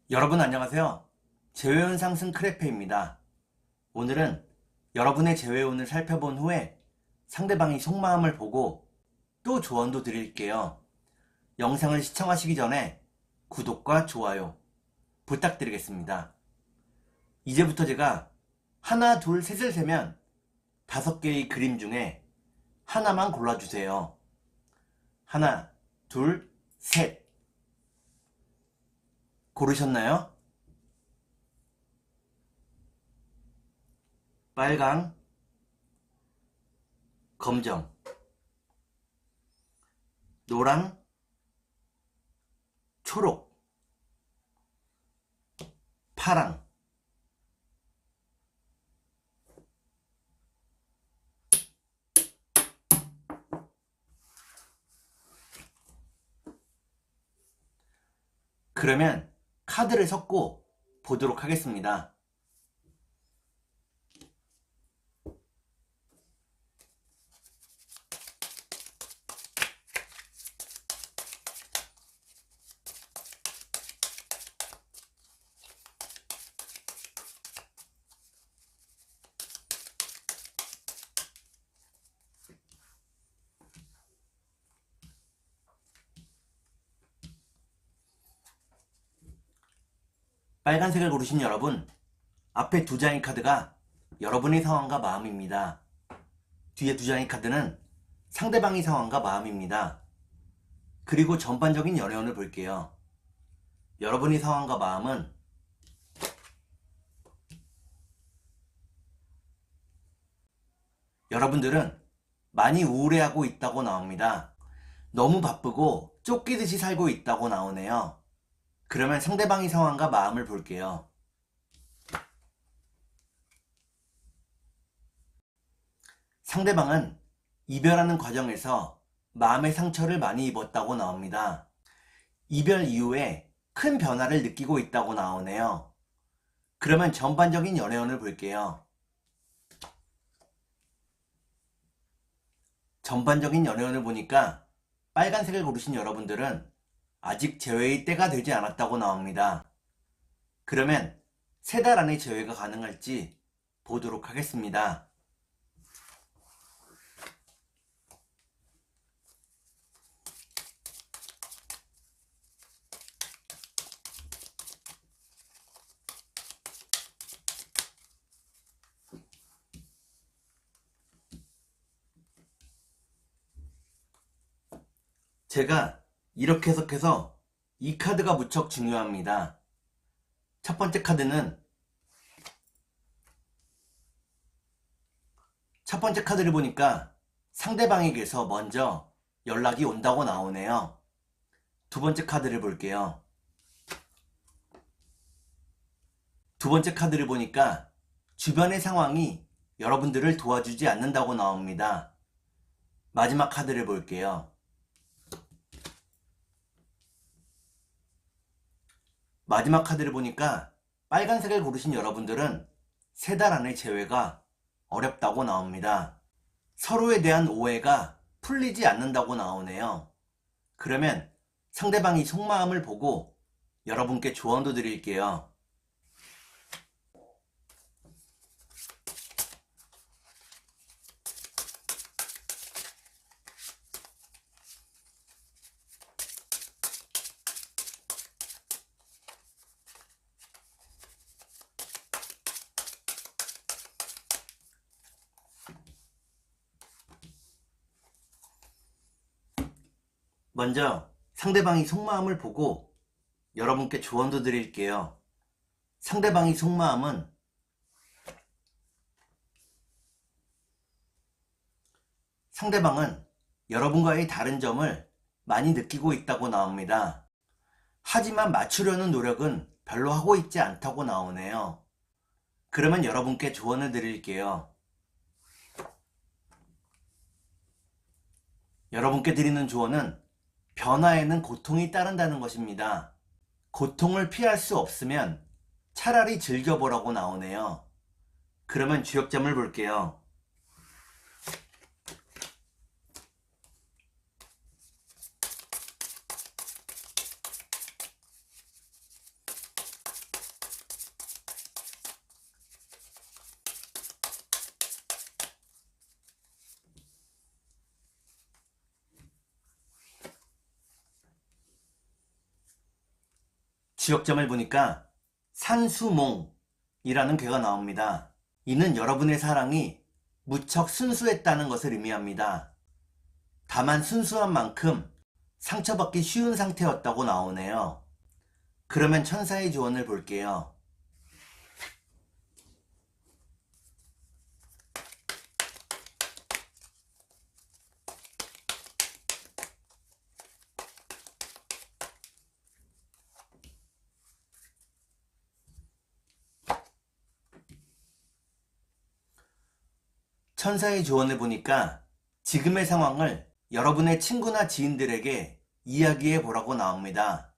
여러분 안녕하세요. 재회운 상승 크레페입니다. 오늘은 여러분의 재회운을 살펴본 후에 상대방이 속마음을 보고 또 조언도 드릴게요. 영상을 시청하시기 전에 구독과 좋아요 부탁드리겠습니다. 이제부터 제가 하나, 둘, 셋을 세면 5개의 그림 중에 하나만 골라주세요. 하나, 둘, 셋. 고르셨나요? 빨강, 검정, 노랑, 초록, 파랑. 그러면 카드를 섞고 보도록 하겠습니다. 빨간색을 고르신 여러분, 앞에 2장의 카드가 여러분의 상황과 마음입니다. 뒤에 2장의 카드는 상대방의 상황과 마음입니다. 그리고 전반적인 연애운을 볼게요. 여러분의 상황과 마음은 여러분들은 많이 우울해하고 있다고 나옵니다. 너무 바쁘고 쫓기듯이 살고 있다고 나오네요. 그러면 상대방의 상황과 마음을 볼게요. 상대방은 이별하는 과정에서 마음의 상처를 많이 입었다고 나옵니다. 이별 이후에 큰 변화를 느끼고 있다고 나오네요. 그러면 전반적인 연애운을 볼게요. 전반적인 연애운을 보니까 빨간색을 고르신 여러분들은 아직 재회의 때가 되지 않았다고 나옵니다. 그러면 3달 안에 재회가 가능할지 보도록 하겠습니다. 제가 이렇게 해석해서 이 카드가 무척 중요합니다. 첫 번째 카드를 보니까 상대방에게서 먼저 연락이 온다고 나오네요. 두 번째 카드를 볼게요. 두 번째 카드를 보니까 주변의 상황이 여러분들을 도와주지 않는다고 나옵니다. 마지막 카드를 볼게요. 마지막 카드를 보니까 빨간색을 고르신 여러분들은 3달 안에 재회가 어렵다고 나옵니다. 서로에 대한 오해가 풀리지 않는다고 나오네요. 그러면 상대방이 속마음을 보고 여러분께 조언도 드릴게요. 먼저 상대방이 속마음을 보고 여러분께 조언도 드릴게요. 상대방의 속마음은 상대방은 여러분과의 다른 점을 많이 느끼고 있다고 나옵니다. 하지만 맞추려는 노력은 별로 하고 있지 않다고 나오네요. 그러면 여러분께 조언을 드릴게요. 여러분께 드리는 조언은 변화에는 고통이 따른다는 것입니다. 고통을 피할 수 없으면 차라리 즐겨보라고 나오네요. 그러면 주역점을 볼게요. 지역점을 보니까 산수몽이라는 괴가 나옵니다. 이는 여러분의 사랑이 무척 순수했다는 것을 의미합니다. 다만 순수한 만큼 상처받기 쉬운 상태였다고 나오네요. 그러면 천사의 조언을 볼게요. 천사의 조언을 보니까 지금의 상황을 여러분의 친구나 지인들에게 이야기해 보라고 나옵니다.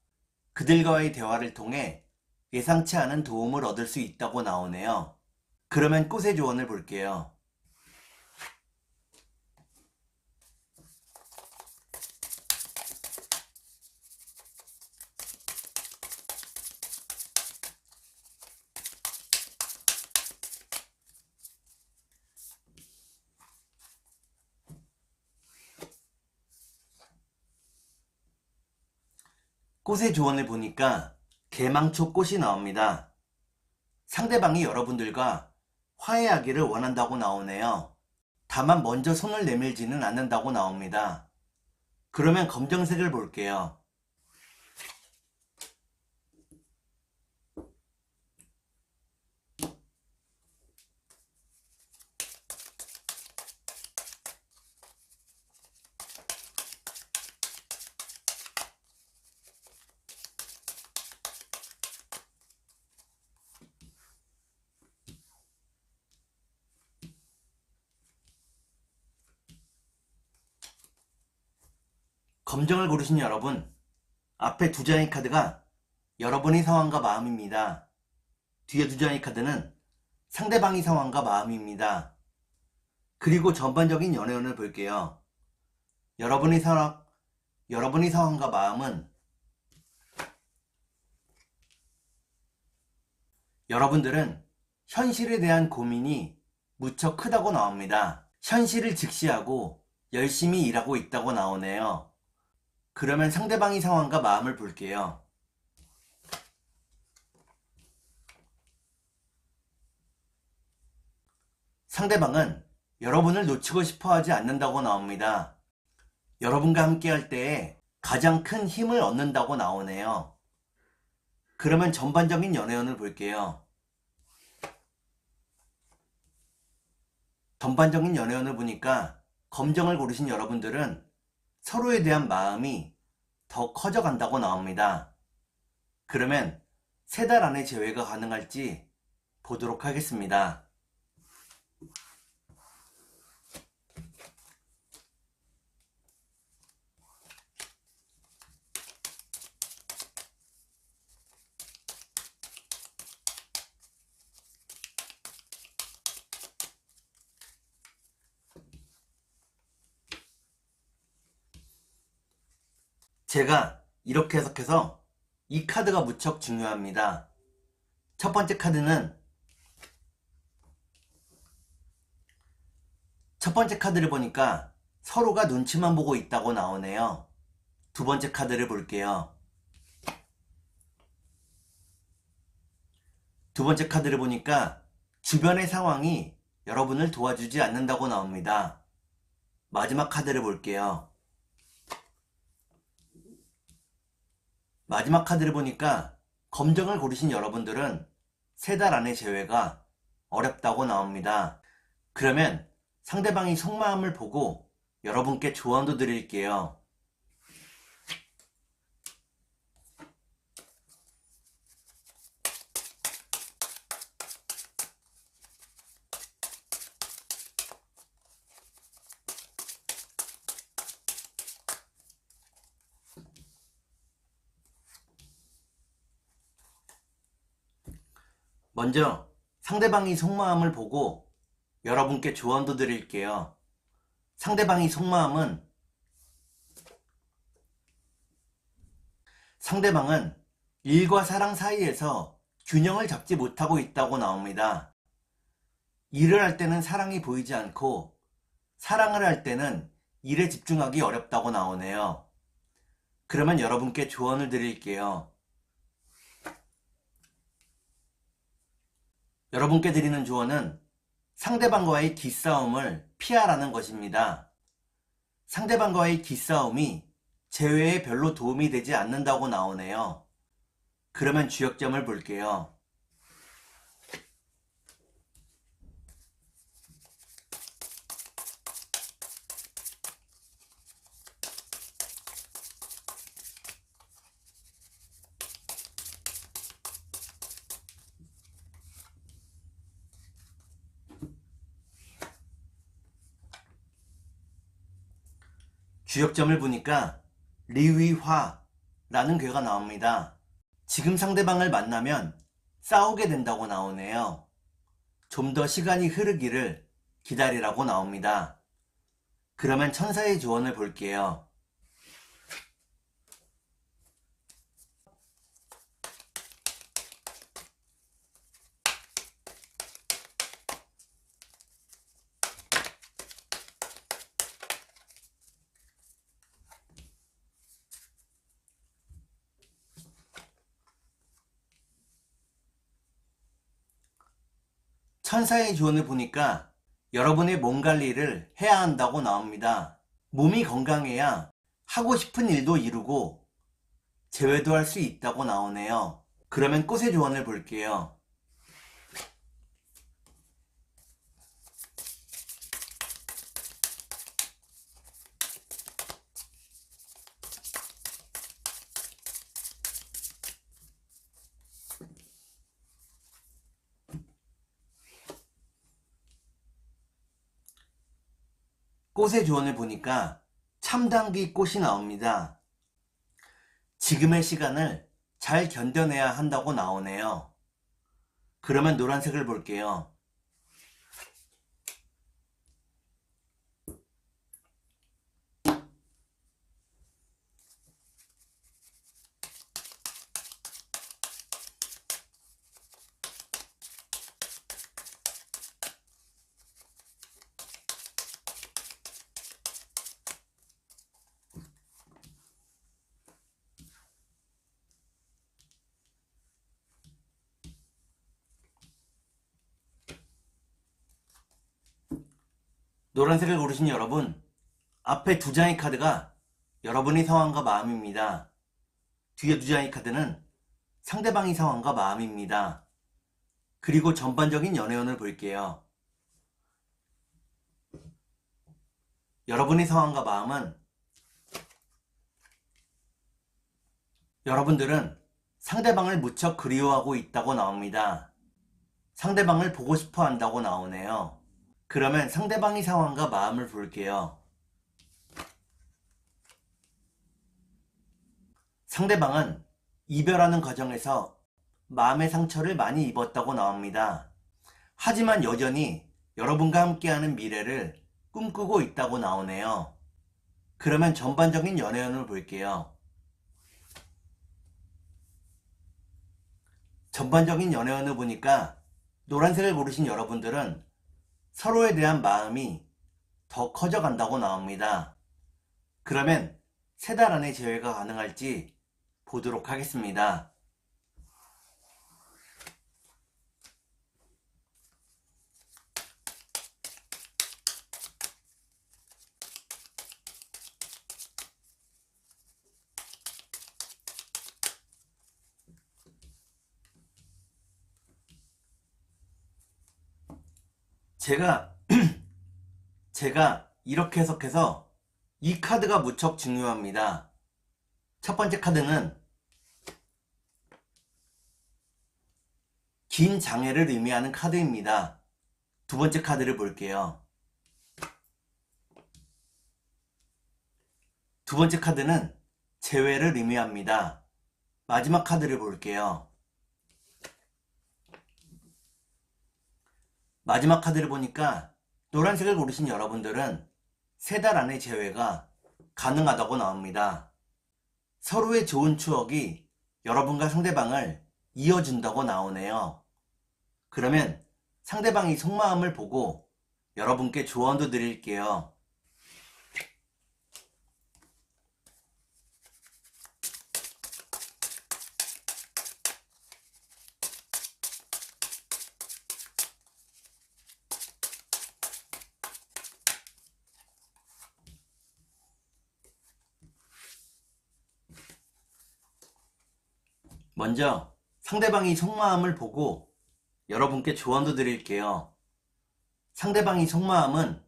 그들과의 대화를 통해 예상치 않은 도움을 얻을 수 있다고 나오네요. 그러면 꽃의 조언을 볼게요. 꽃의 조언을 보니까 개망초 꽃이 나옵니다. 상대방이 여러분들과 화해하기를 원한다고 나오네요. 다만 먼저 손을 내밀지는 않는다고 나옵니다. 그러면 검정색을 볼게요. 검정을 고르신 여러분, 앞에 두 장의 카드가 여러분의 상황과 마음입니다. 뒤에 두 장의 카드는 상대방의 상황과 마음입니다. 그리고 전반적인 연애운을 볼게요. 여러분의 상황과 마음은 여러분들은 현실에 대한 고민이 무척 크다고 나옵니다. 현실을 직시하고 열심히 일하고 있다고 나오네요. 그러면 상대방의 상황과 마음을 볼게요. 상대방은 여러분을 놓치고 싶어 하지 않는다고 나옵니다. 여러분과 함께 할 때에 가장 큰 힘을 얻는다고 나오네요. 그러면 전반적인 연애운을 볼게요. 전반적인 연애운을 보니까 검정을 고르신 여러분들은 서로에 대한 마음이 더 커져간다고 나옵니다. 그러면 3달 안에 재회가 가능할지 보도록 하겠습니다. 제가 이렇게 해석해서 이 카드가 무척 중요합니다. 첫 번째 카드를 보니까 서로가 눈치만 보고 있다고 나오네요. 두 번째 카드를 볼게요. 두 번째 카드를 보니까 주변의 상황이 여러분을 도와주지 않는다고 나옵니다. 마지막 카드를 볼게요. 마지막 카드를 보니까 검정을 고르신 여러분들은 3달 안에 재회가 어렵다고 나옵니다. 그러면 상대방의 속마음을 보고 여러분께 조언도 드릴게요. 먼저 상대방의 속마음을 보고 여러분께 조언도 드릴게요. 상대방의 속마음은 상대방은 일과 사랑 사이에서 균형을 잡지 못하고 있다고 나옵니다. 일을 할 때는 사랑이 보이지 않고 사랑을 할 때는 일에 집중하기 어렵다고 나오네요. 그러면 여러분께 조언을 드릴게요. 여러분께 드리는 조언은 상대방과의 기싸움을 피하라는 것입니다. 상대방과의 기싸움이 재회에 별로 도움이 되지 않는다고 나오네요. 그러면 주역점을 볼게요. 주역점을 보니까 리위화라는 괴가 나옵니다. 지금 상대방을 만나면 싸우게 된다고 나오네요. 좀 더 시간이 흐르기를 기다리라고 나옵니다. 그러면 천사의 조언을 볼게요. 천사의 조언을 보니까 여러분의 몸 관리를 해야 한다고 나옵니다. 몸이 건강해야 하고 싶은 일도 이루고 재회도 할 수 있다고 나오네요. 그러면 꽃의 조언을 볼게요. 꽃의 조언을 보니까 참당귀 꽃이 나옵니다. 지금의 시간을 잘 견뎌내야 한다고 나오네요. 그러면 노란색을 볼게요. 노란색을 고르신 여러분, 앞에 두 장의 카드가 여러분의 상황과 마음입니다. 뒤에 두 장의 카드는 상대방의 상황과 마음입니다. 그리고 전반적인 연애운을 볼게요. 여러분의 상황과 마음은 여러분들은 상대방을 무척 그리워하고 있다고 나옵니다. 상대방을 보고 싶어 한다고 나오네요. 그러면 상대방의 상황과 마음을 볼게요. 상대방은 이별하는 과정에서 마음의 상처를 많이 입었다고 나옵니다. 하지만 여전히 여러분과 함께하는 미래를 꿈꾸고 있다고 나오네요. 그러면 전반적인 연애운을 볼게요. 전반적인 연애운을 보니까 노란색을 고르신 여러분들은 서로에 대한 마음이 더 커져간다고 나옵니다. 그러면 3달 안에 재회가 가능할지 보도록 하겠습니다. 제가 이렇게 해석해서 이 카드가 무척 중요합니다. 첫 번째 카드는 긴 장애를 의미하는 카드입니다. 두 번째 카드를 볼게요. 두 번째 카드는 재회를 의미합니다. 마지막 카드를 볼게요. 마지막 카드를 보니까 노란색을 고르신 여러분들은 3달 안에 재회가 가능하다고 나옵니다. 서로의 좋은 추억이 여러분과 상대방을 이어준다고 나오네요. 그러면 상대방이 속마음을 보고 여러분께 조언도 드릴게요. 먼저 상대방이 속마음을 보고 여러분께 조언도 드릴게요. 상대방이 속마음은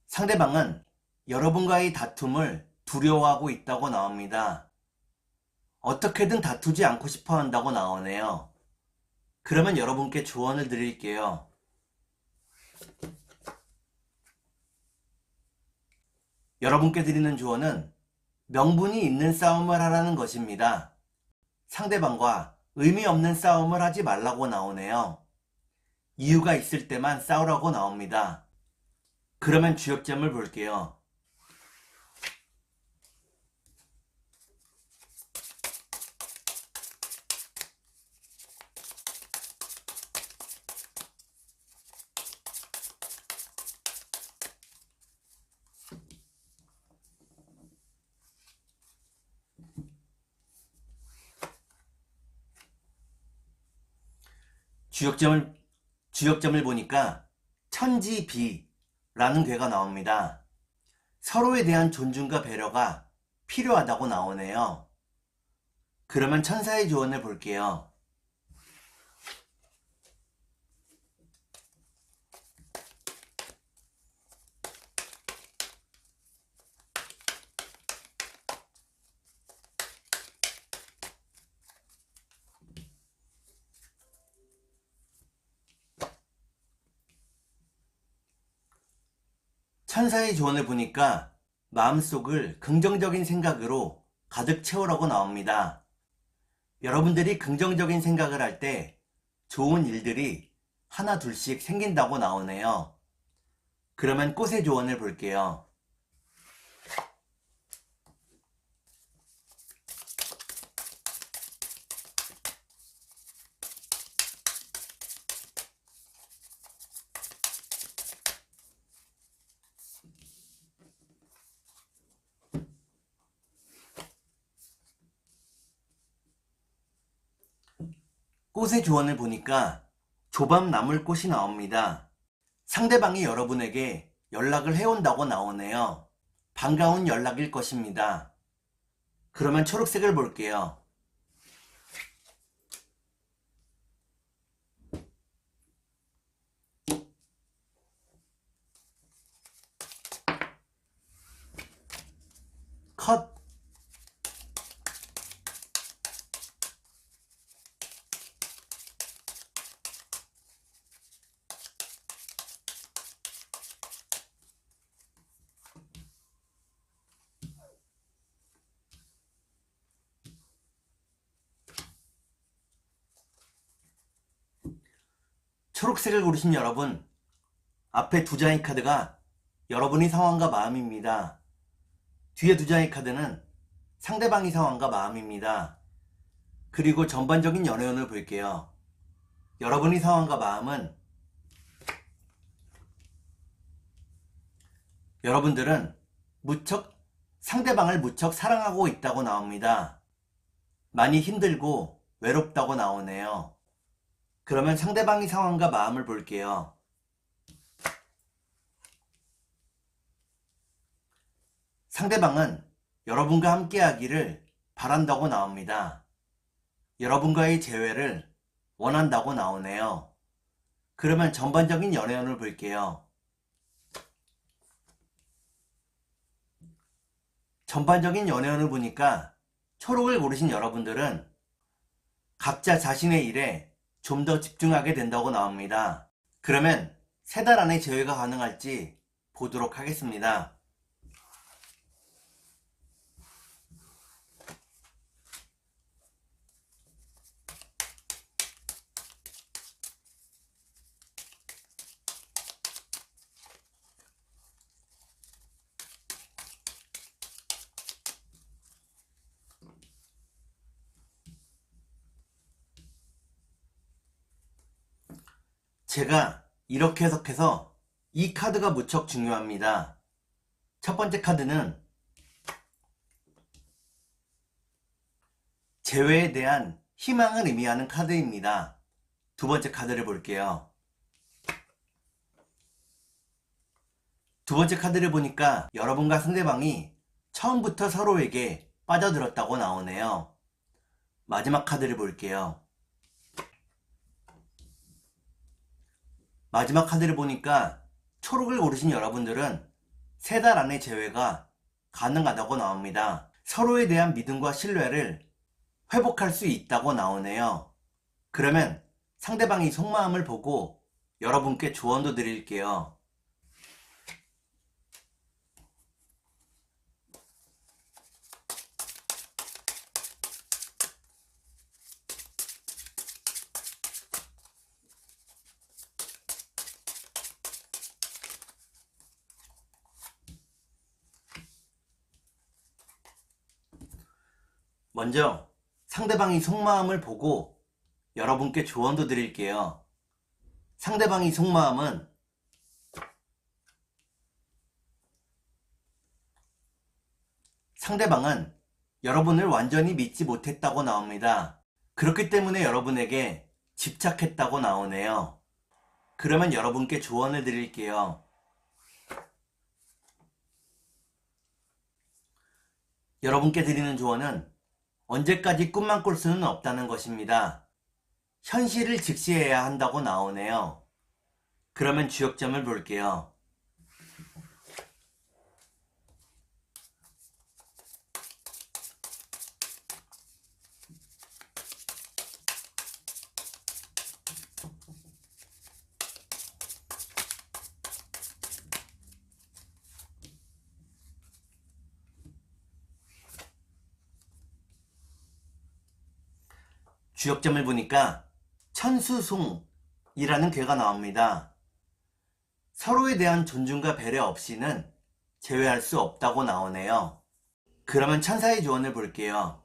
상대방은 여러분과의 다툼을 두려워하고 있다고 나옵니다. 어떻게든 다투지 않고 싶어 한다고 나오네요. 그러면 여러분께 조언을 드릴게요. 여러분께 드리는 조언은 명분이 있는 싸움을 하라는 것입니다. 상대방과 의미 없는 싸움을 하지 말라고 나오네요. 이유가 있을 때만 싸우라고 나옵니다. 그러면 주역점을 볼게요. 주역점을 보니까 천지비라는 괴가 나옵니다. 서로에 대한 존중과 배려가 필요하다고 나오네요. 그러면 천사의 조언을 볼게요. 천사의 조언을 보니까 마음속을 긍정적인 생각으로 가득 채우라고 나옵니다. 여러분들이 긍정적인 생각을 할 때 좋은 일들이 하나 둘씩 생긴다고 나오네요. 그러면 꽃의 조언을 볼게요. 꽃의 조언을 보니까 조밤나물꽃이 나옵니다. 상대방이 여러분에게 연락을 해온다고 나오네요. 반가운 연락일 것입니다. 그러면 초록색을 볼게요. 컷! 초록색을 고르신 여러분, 앞에 두 장의 카드가 여러분의 상황과 마음입니다. 뒤에 두 장의 카드는 상대방의 상황과 마음입니다. 그리고 전반적인 연애운을 볼게요. 여러분의 상황과 마음은 여러분들은 상대방을 무척 사랑하고 있다고 나옵니다. 많이 힘들고 외롭다고 나오네요. 그러면 상대방의 상황과 마음을 볼게요. 상대방은 여러분과 함께 하기를 바란다고 나옵니다. 여러분과의 재회를 원한다고 나오네요. 그러면 전반적인 연애운을 볼게요. 전반적인 연애운을 보니까 초록을 고르신 여러분들은 각자 자신의 일에 좀 더 집중하게 된다고 나옵니다. 그러면 3달 안에 재회가 가능할지 보도록 하겠습니다. 제가 이렇게 해석해서 이 카드가 무척 중요합니다. 첫 번째 카드는 재회에 대한 희망을 의미하는 카드입니다. 두 번째 카드를 볼게요. 두 번째 카드를 보니까 여러분과 상대방이 처음부터 서로에게 빠져들었다고 나오네요. 마지막 카드를 볼게요. 마지막 카드를 보니까 초록을 고르신 여러분들은 3달 안에 재회가 가능하다고 나옵니다. 서로에 대한 믿음과 신뢰를 회복할 수 있다고 나오네요. 그러면 상대방이 속마음을 보고 여러분께 조언도 드릴게요. 먼저 상대방이 속마음을 보고 여러분께 조언도 드릴게요. 상대방이 속마음은 상대방은 여러분을 완전히 믿지 못했다고 나옵니다. 그렇기 때문에 여러분에게 집착했다고 나오네요. 그러면 여러분께 조언을 드릴게요. 여러분께 드리는 조언은 언제까지 꿈만 꿀 수는 없다는 것입니다. 현실을 직시해야 한다고 나오네요. 그러면 주역점을 볼게요. 주역점을 보니까 천수송이라는 괴가 나옵니다. 서로에 대한 존중과 배려 없이는 재회할 수 없다고 나오네요. 그러면 천사의 조언을 볼게요.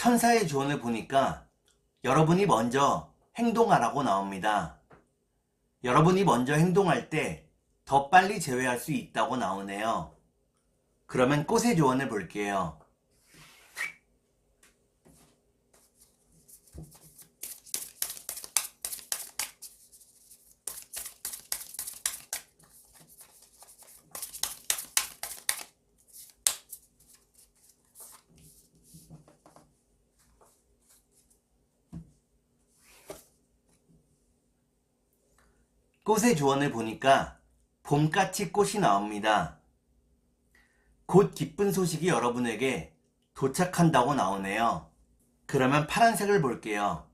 천사의 조언을 보니까 여러분이 먼저 행동하라고 나옵니다. 여러분이 먼저 행동할 때 더 빨리 재회할 수 있다고 나오네요. 그러면 꽃의 조언을 볼게요. 꽃의 조언을 보니까 봄까치 꽃이 나옵니다. 곧 기쁜 소식이 여러분에게 도착한다고 나오네요. 그러면 파란색을 볼게요.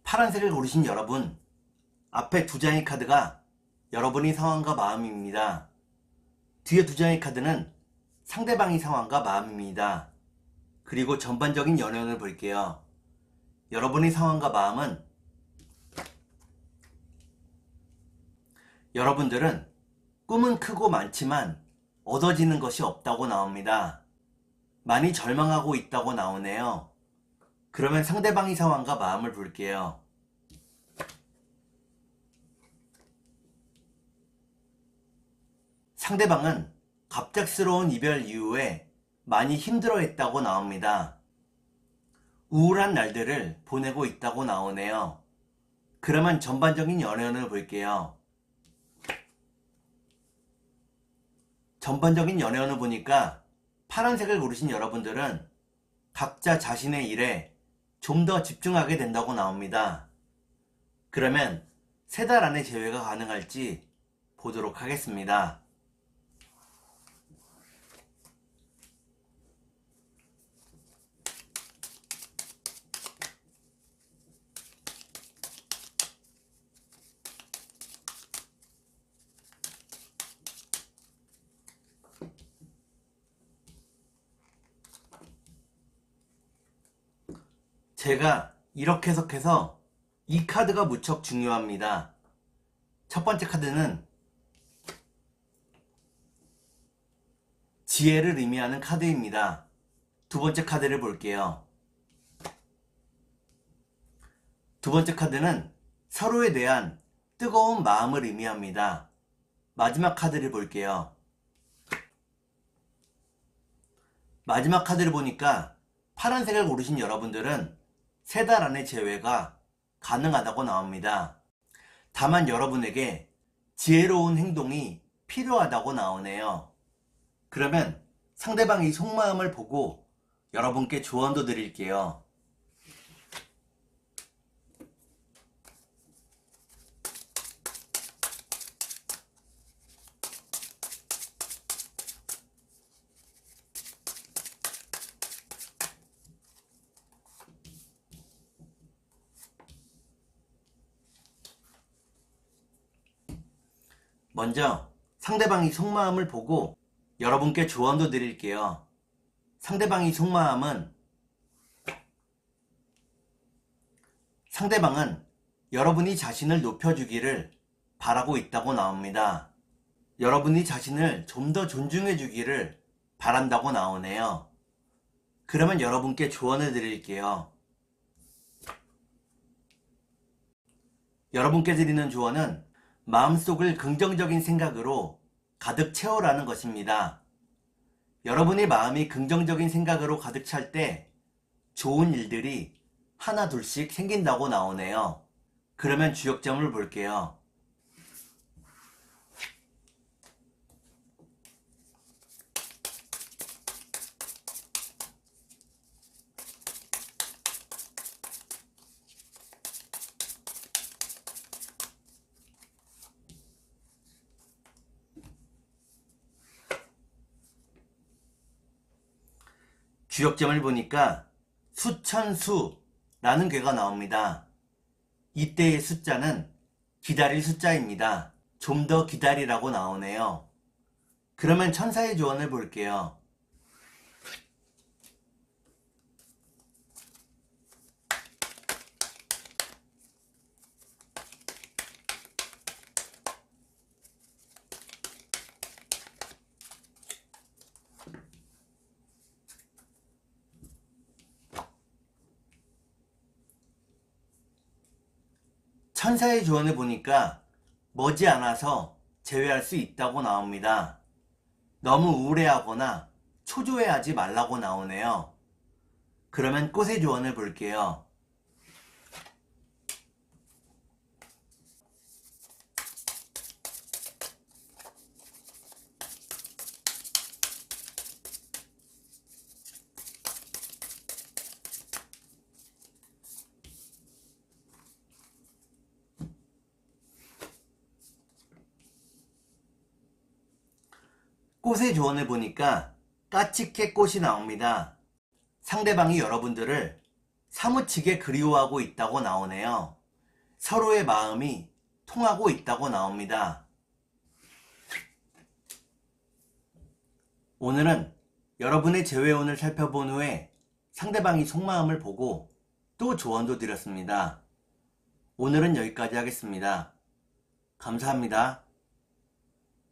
파란색을 고르신 여러분, 앞에 2장의 카드가 여러분의 상황과 마음입니다. 뒤에 2장의 카드는 상대방의 상황과 마음입니다. 그리고 전반적인 연연을 볼게요. 여러분의 상황과 마음은 여러분들은 꿈은 크고 많지만 얻어지는 것이 없다고 나옵니다. 많이 절망하고 있다고 나오네요. 그러면 상대방의 상황과 마음을 볼게요. 상대방은 갑작스러운 이별 이후에 많이 힘들어했다고 나옵니다. 우울한 날들을 보내고 있다고 나오네요. 그러면 전반적인 연애운을 볼게요. 전반적인 연애운을 보니까 파란색을 고르신 여러분들은 각자 자신의 일에 좀 더 집중하게 된다고 나옵니다. 그러면 3달 안에 재회가 가능할지 보도록 하겠습니다. 제가 이렇게 해석해서 이 카드가 무척 중요합니다. 첫 번째 카드는 지혜를 의미하는 카드입니다. 두 번째 카드를 볼게요. 두 번째 카드는 서로에 대한 뜨거운 마음을 의미합니다. 마지막 카드를 볼게요. 마지막 카드를 보니까 파란색을 고르신 여러분들은 3달 안에 재회가 가능하다고 나옵니다. 다만 여러분에게 지혜로운 행동이 필요하다고 나오네요. 그러면 상대방의 속마음을 보고 여러분께 조언도 드릴게요. 먼저 상대방의 속마음을 보고 여러분께 조언도 드릴게요. 상대방은 여러분이 자신을 높여주기를 바라고 있다고 나옵니다. 여러분이 자신을 좀 더 존중해 주기를 바란다고 나오네요. 그러면 여러분께 조언을 드릴게요. 여러분께 드리는 조언은 마음속을 긍정적인 생각으로 가득 채우라는 것입니다. 여러분의 마음이 긍정적인 생각으로 가득 찰 때 좋은 일들이 하나 둘씩 생긴다고 나오네요. 그러면 주역점을 볼게요. 주역점을 보니까 수천수라는 괴가 나옵니다. 이때의 숫자는 기다릴 숫자입니다. 좀 더 기다리라고 나오네요. 그러면 천사의 조언을 볼게요. 천사의 조언을 보니까 머지않아서 재회할 수 있다고 나옵니다. 너무 우울해하거나 초조해하지 말라고 나오네요. 그러면 꽃의 조언을 볼게요. 꽃의 조언을 보니까 까치캐 꽃이 나옵니다. 상대방이 여러분들을 사무치게 그리워하고 있다고 나오네요. 서로의 마음이 통하고 있다고 나옵니다. 오늘은 여러분의 재회운을 살펴본 후에 상대방의 속마음을 보고 또 조언도 드렸습니다. 오늘은 여기까지 하겠습니다. 감사합니다.